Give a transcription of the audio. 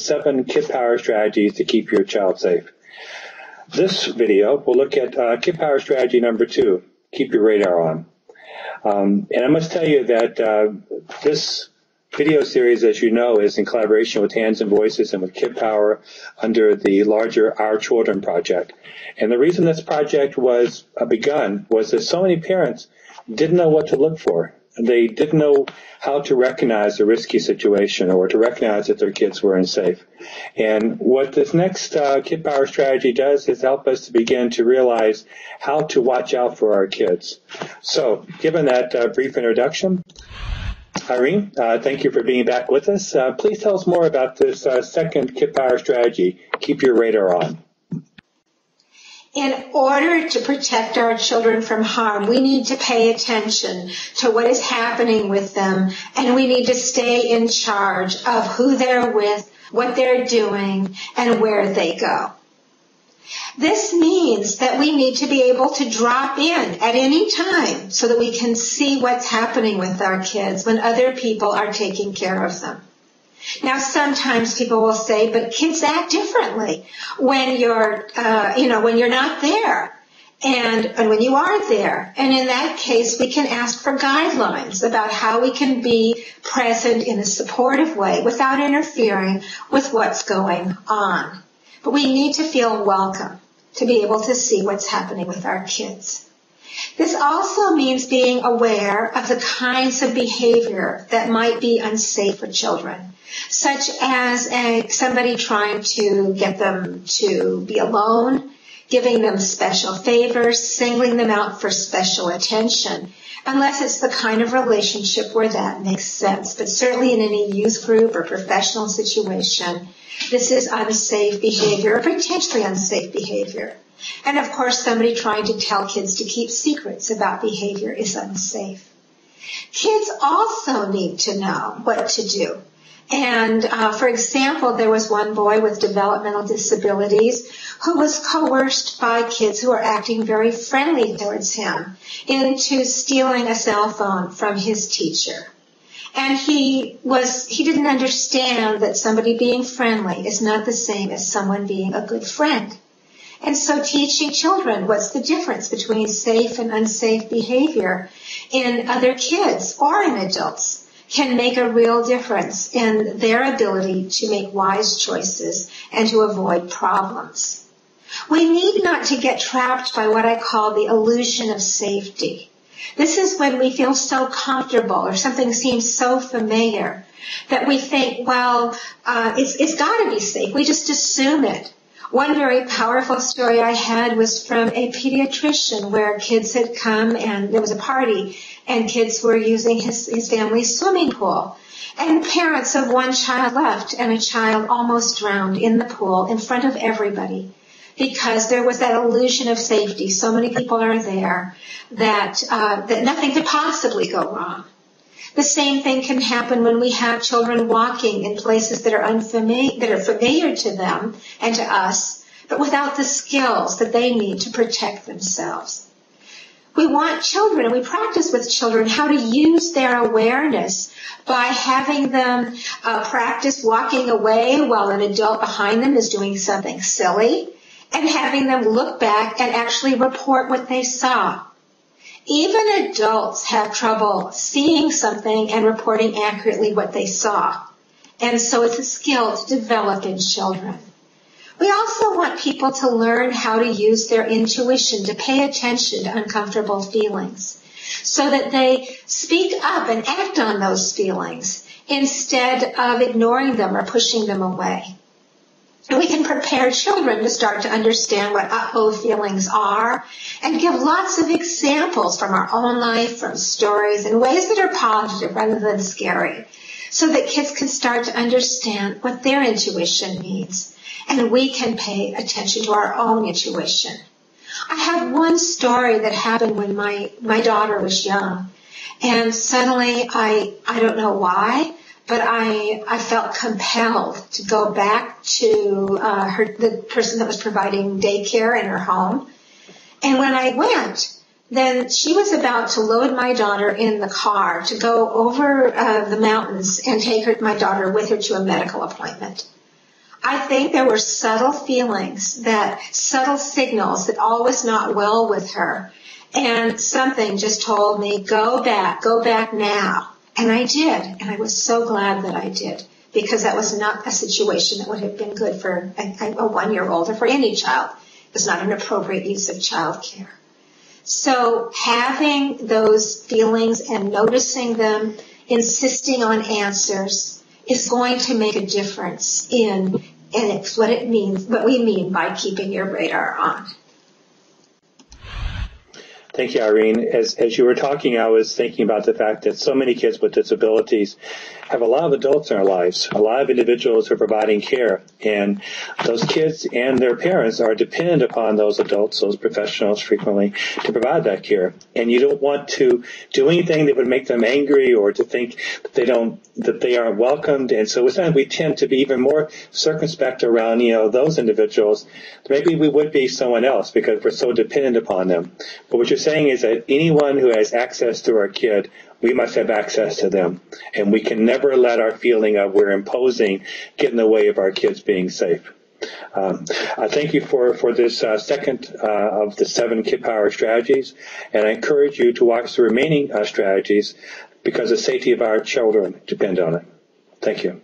7 Kid Power strategies to keep your child safe. This video will look at Kid Power strategy number 2, keep your radar on. And I must tell you that this video series, as you know, is in collaboration with Hands and Voices and with Kid Power under the larger Our Children project. And the reason this project was begun was that so many parents didn't know what to look for. They didn't know how to recognize a risky situation or to recognize that their kids were unsafe. And what this next Kid Power strategy does is help us to begin to realize how to watch out for our kids. So, given that brief introduction, Irene, thank you for being back with us. Please tell us more about this second Kid Power strategy, keep your radar on. In order to protect our children from harm, we need to pay attention to what is happening with them, and we need to stay in charge of who they're with, what they're doing, and where they go. This means that we need to be able to drop in at any time so that we can see what's happening with our kids when other people are taking care of them. Now, sometimes people will say, but kids act differently when you're, when you're not there and when you are there. And in that case, we can ask for guidelines about how we can be present in a supportive way without interfering with what's going on. But we need to feel welcome to be able to see what's happening with our kids. This also means being aware of the kinds of behavior that might be unsafe for children, such as somebody trying to get them to be alone, giving them special favors, singling them out for special attention, unless it's the kind of relationship where that makes sense. But certainly in any youth group or professional situation, this is unsafe behavior or potentially unsafe behavior. And of course, somebody trying to tell kids to keep secrets about behavior is unsafe. Kids also need to know what to do. And for example, there was one boy with developmental disabilities who was coerced by kids who were acting very friendly towards him into stealing a cell phone from his teacher. And he didn't understand that somebody being friendly is not the same as someone being a good friend. And so teaching children what's the difference between safe and unsafe behavior in other kids or in adults can make a real difference in their ability to make wise choices and to avoid problems. We need not to get trapped by what I call the illusion of safety. This is when we feel so comfortable or something seems so familiar that we think, it's got to be safe. We just assume it. One very powerful story I had was from a pediatrician where kids had come and there was a party and kids were using his family's swimming pool. And the parents of one child left and a child almost drowned in the pool in front of everybody because there was that illusion of safety. So many people are there that nothing could possibly go wrong. The same thing can happen when we have children walking in places that are familiar to them and to us, but without the skills that they need to protect themselves. We want children, and we practice with children how to use their awareness by having them practice walking away while an adult behind them is doing something silly, and having them look back and actually report what they saw. Even adults have trouble seeing something and reporting accurately what they saw. And so it's a skill to develop in children. We also want people to learn how to use their intuition to pay attention to uncomfortable feelings so that they speak up and act on those feelings instead of ignoring them or pushing them away. And we can prepare children to start to understand what uh-oh feelings are and give lots of examples from our own life, from stories, in ways that are positive rather than scary, so that kids can start to understand what their intuition means. And we can pay attention to our own intuition. I have one story that happened when my daughter was young. And suddenly, I don't know why, but I felt compelled to go back to the person that was providing daycare in her home. And when I went, then she was about to load my daughter in the car to go over the mountains and take my daughter with her to a medical appointment. I think there were subtle feelings, subtle signals that all was not well with her. And something just told me, go back now. And I did. And I was so glad that I did, because that was not a situation that would have been good for a 1-year-old or for any child. It was not an appropriate use of child care. So having those feelings and noticing them, insisting on answers, is going to make a difference and it's what we mean by keeping your radar on. Thank you, Irene. As you were talking, I was thinking about the fact that so many kids with disabilities have a lot of adults in our lives, a lot of individuals who are providing care, and those kids and their parents are dependent upon those adults, those professionals frequently, to provide that care. And you don't want to do anything that would make them angry or to think that they aren't welcomed. And so we tend to be even more circumspect around, those individuals. Maybe we would be someone else because we're so dependent upon them. But what you're saying is that anyone who has access to our kid, we must have access to them. And we can never let our feeling of we're imposing get in the way of our kids being safe. I thank you for this second of the 7 Kid Power strategies. And I encourage you to watch the remaining strategies because the safety of our children depend on it. Thank you.